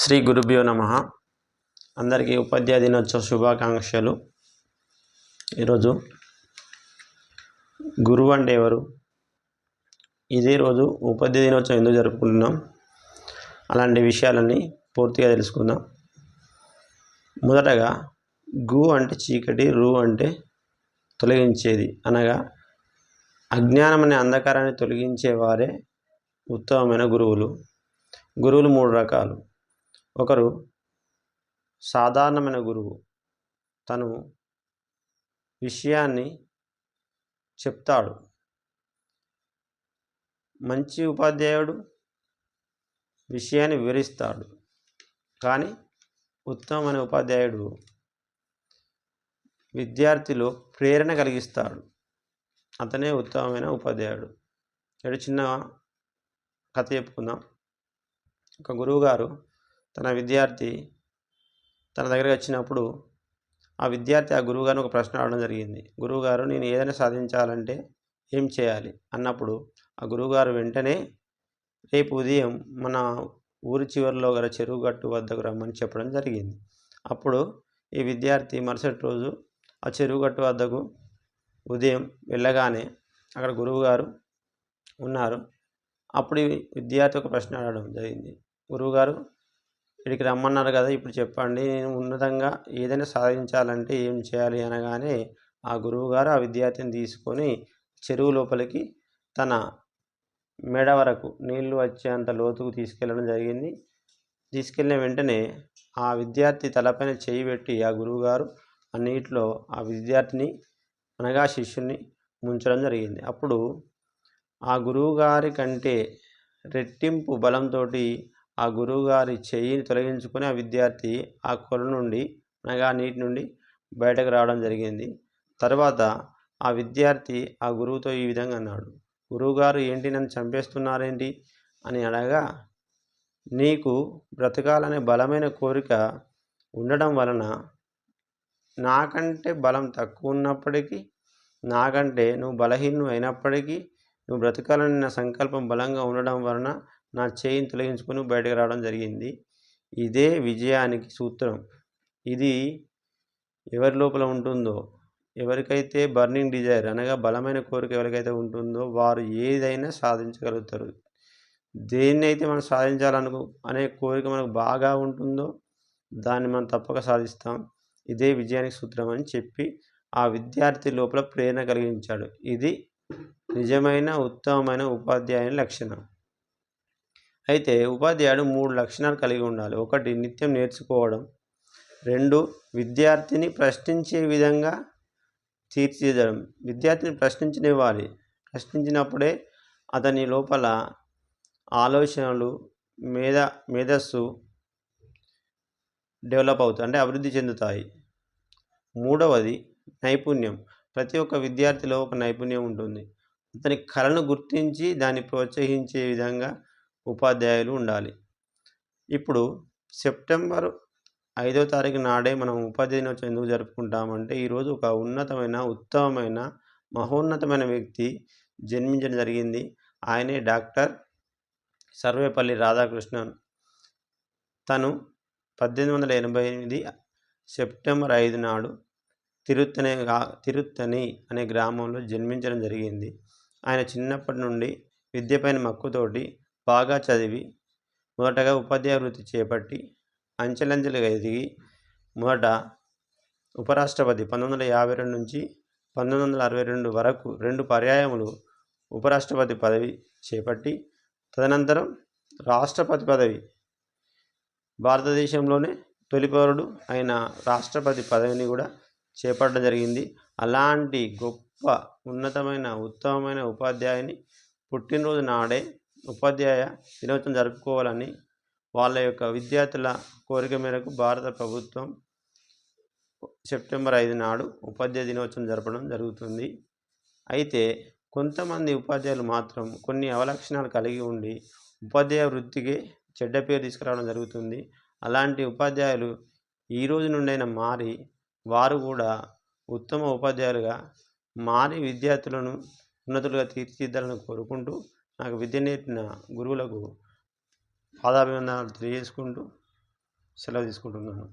శ్రీ గురుభ్యో నమ. అందరికీ ఉపాధ్యాయ దినోత్సవ శుభాకాంక్షలు. ఈరోజు గురువు అంటే ఎవరు, ఇదే రోజు ఉపాధ్యాయ దినోత్సవం ఎందుకు జరుపుకుంటున్నాం, అలాంటి విషయాలన్నీ పూర్తిగా తెలుసుకుందాం. మొదటగా గు అంటే చీకటి, రు అంటే తొలగించేది, అనగా అజ్ఞానం అనే అంధకారాన్ని తొలగించేవారే ఉత్తమమైన గురువులు. గురువులు మూడు రకాలు. ఒకరు సాధారణమైన గురువు, తను విషయాన్ని చెప్తాడు. మంచి ఉపాధ్యాయుడు విషయాన్ని వివరిస్తాడు, కానీ ఉత్తమమైన ఉపాధ్యాయుడు విద్యార్థిలో ప్రేరణ కలిగిస్తాడు. అతనే ఉత్తమమైన ఉపాధ్యాయుడు. చిన్న కథ చెప్పుకుందాం. ఒక గురువుగారు తన విద్యార్థి తన దగ్గరికి వచ్చినప్పుడు ఆ విద్యార్థి ఆ గురువుగారిని ఒక ప్రశ్న అడగడం జరిగింది. గురువుగారు, నేను ఏదైనా సాధించాలంటే ఏం చేయాలి అన్నప్పుడు ఆ గురువుగారు వెంటనే రేపు ఉదయం మన ఊరి చివరిలో గల చెరువు గట్టు వద్దకు రమ్మని చెప్పడం జరిగింది. అప్పుడు ఈ విద్యార్థి మరుసటి రోజు ఆ చెరువు గట్టు వద్దకు ఉదయం వెళ్ళగానే అక్కడ గురువుగారు ఉన్నారు. అప్పుడు ఈ విద్యార్థి ఒక ప్రశ్న అడగడం జరిగింది. గురువుగారు, ఇక్కడికి రమ్మన్నారు కదా, ఇప్పుడు చెప్పండి, నేను ఉన్నతంగా ఏదైనా సాధించాలంటే ఏం చేయాలి అనగానే ఆ గురువుగారు ఆ విద్యార్థిని తీసుకొని చెరువు లోపలికి తన మెడ వరకు నీళ్లు వచ్చేంత లోతుకు తీసుకెళ్ళడం జరిగింది. తీసుకెళ్ళిన వెంటనే ఆ విద్యార్థి తలపైన చేయి పెట్టి ఆ గురువుగారు ఆ నీటిలో ఆ విద్యార్థిని అనగా శిష్యుని ముంచడం జరిగింది. అప్పుడు ఆ గురువుగారి కంటే రెట్టింపు బలంతో ఆ గురువుగారి చెయ్యిని తొలగించుకొని ఆ విద్యార్థి ఆ కొల నుండి అనగా నీటి నుండి బయటకు రావడం జరిగింది. తర్వాత ఆ విద్యార్థి ఆ గురువుతో ఈ విధంగా అన్నాడు, గురువుగారు, ఏంటి నన్ను చంపేస్తున్నారేంటి అని అనగా, నీకు బ్రతకాలనే బలమైన కోరిక ఉండడం వలన నాకంటే బలం తక్కువ ఉన్నప్పటికీ, నాకంటే నువ్వు బలహీనం అయినప్పటికీ, నువ్వు బ్రతకాలని నా సంకల్పం బలంగా ఉండడం వలన నా చేయిని తొలగించుకొని బయటకు రావడం జరిగింది. ఇదే విజయానికి సూత్రం. ఇది ఎవరి లోపల ఉంటుందో, ఎవరికైతే బర్నింగ్ డిజైర్ అనగా బలమైన కోరిక ఎవరికైతే ఉంటుందో వారు ఏదైనా సాధించగలుగుతారు. దేన్నైతే మనం అనే కోరిక మనకు బాగా ఉంటుందో దాన్ని మనం తప్పక సాధిస్తాం. ఇదే విజయానికి సూత్రం అని చెప్పి ఆ విద్యార్థి లోపల ప్రేరణ కలిగించాడు. ఇది నిజమైన ఉత్తమమైన ఉపాధ్యాయుని లక్షణం. అయితే ఉపాధ్యాయుడు 3 లక్షణాలు కలిగి ఉండాలి. 1, నిత్యం నేర్చుకోవడం. 2, విద్యార్థిని ప్రశ్నించే విధంగా తీర్చిదిద్దడం. విద్యార్థిని ప్రశ్నించనివ్వాలి. ప్రశ్నించినప్పుడే అతని లోపల ఆలోచనలు, మేధస్సు డెవలప్ అవుతాయి, అంటే అభివృద్ధి చెందుతాయి. 3వది నైపుణ్యం. ప్రతి ఒక్క విద్యార్థిలో ఒక నైపుణ్యం ఉంటుంది. అతని కళను గుర్తించి దాన్ని ప్రోత్సహించే విధంగా ఉపాధ్యాయులు ఉండాలి. ఇప్పుడు సెప్టెంబర్ 5వ తారీఖు నాడే మనం ఉపాధ్యాయ దినోత్సవం ఎందుకు జరుపుకుంటామంటే, ఈరోజు ఒక ఉన్నతమైన, ఉత్తమమైన, మహోన్నతమైన వ్యక్తి జన్మించడం జరిగింది. ఆయనే డాక్టర్ సర్వేపల్లి రాధాకృష్ణన్. తను 1888 సెప్టెంబర్ 5 నాడు తిరుత్తని అనే గ్రామంలో జన్మించడం జరిగింది. ఆయన చిన్నప్పటి నుండి విద్యపైన మక్కువతోటి బాగా చదివి మొదటగా ఉపాధ్యాయ వృత్తి చేపట్టి అంచెలంచెలుగా ఎదిగి మొదట ఉపరాష్ట్రపతి 1952 నుంచి 1962 వరకు 2 పర్యాయములు ఉపరాష్ట్రపతి పదవి చేపట్టి, తదనంతరం రాష్ట్రపతి పదవి, భారతదేశంలోనే తొలి పౌరుడు అయిన రాష్ట్రపతి పదవిని కూడా చేపట్టడం జరిగింది. అలాంటి గొప్ప ఉన్నతమైన ఉత్తమమైన ఉపాధ్యాయుని పుట్టినరోజు నాడే ఉపాధ్యాయ దినోత్సవం జరుపుకోవాలని వాళ్ళ యొక్క విద్యార్థుల కోరిక మేరకు భారత ప్రభుత్వం సెప్టెంబర్ 5 నాడు ఉపాధ్యాయ దినోత్సవం జరపడం జరుగుతుంది. అయితే కొంతమంది ఉపాధ్యాయులు మాత్రం కొన్ని అవలక్షణాలు కలిగి ఉండి ఉపాధ్యాయ వృత్తికి చెడ్డ పేరు తీసుకురావడం జరుగుతుంది. అలాంటి ఉపాధ్యాయులు ఈ రోజు నుండైనా మారి వారు కూడా ఉత్తమ ఉపాధ్యాయులుగా మారి విద్యార్థులను ఉన్నతులుగా తీర్చిదిద్దాలని కోరుకుంటూ, నాకు విద్య నేర్పిన గురువులకు పాదాభివందనాలు తెలియజేసుకుంటూ సెలవు తీసుకుంటున్నాను.